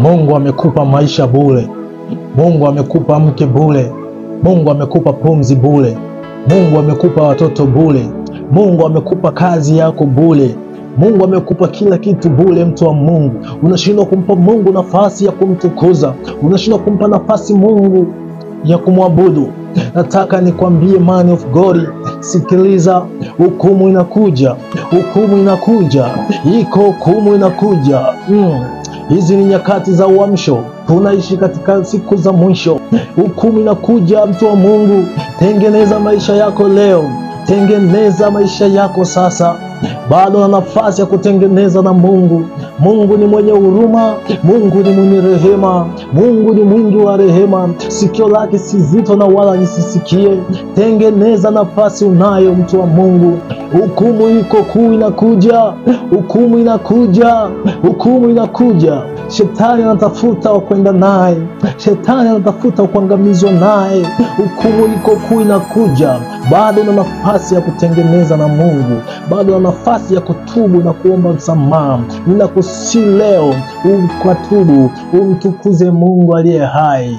Mungu amekupa maisha bure. Mungu amekupa mke bure. Mungu amekupa pumzi bure. Mungu amekupa watoto bure. Mungu amekupa kazi yako bure. Mungu amekupa kila kitu bure. Mtu wa Mungu, unashindwa kumpa Mungu nafasi ya kumtukuza, unashindwa kumpa nafasi Mungu ya kumwabudu. Nataka nikwambie, man of God, sikiliza, hukumu inakuja, hukumu inakuja, iko hukumu inakuja. Hizi ni nyakati za uamsho, tunaishi katika siku za mwisho. Hukumu inakuja, mtu wa Mungu. Tengeneza maisha yako leo, tengeneza maisha yako sasa. Bado na nafasi ya kutengeneza na Mungu. Mungu ni mwenye huruma, Mungu ni mwenye rehema, Mungu ni mwingi wa rehema. Sikio lake si zito na wala nisisikie. Tengeneza nafasi unayo, mtu wa Mungu. Hukumu iko kuu inakuja, hukumu inakuja, hukumu inakuja. Shetani anatafuta wa kwenda naye, shetani anatafuta kuangamizwa naye. Hukumu iko kuu inakuja. Bado na nafasi ya kutengeneza na Mungu, bado na nafasi ya kutubu na kuomba msamaha. Ninakusihi leo ukatubu, umtukuze Mungu aliye hai.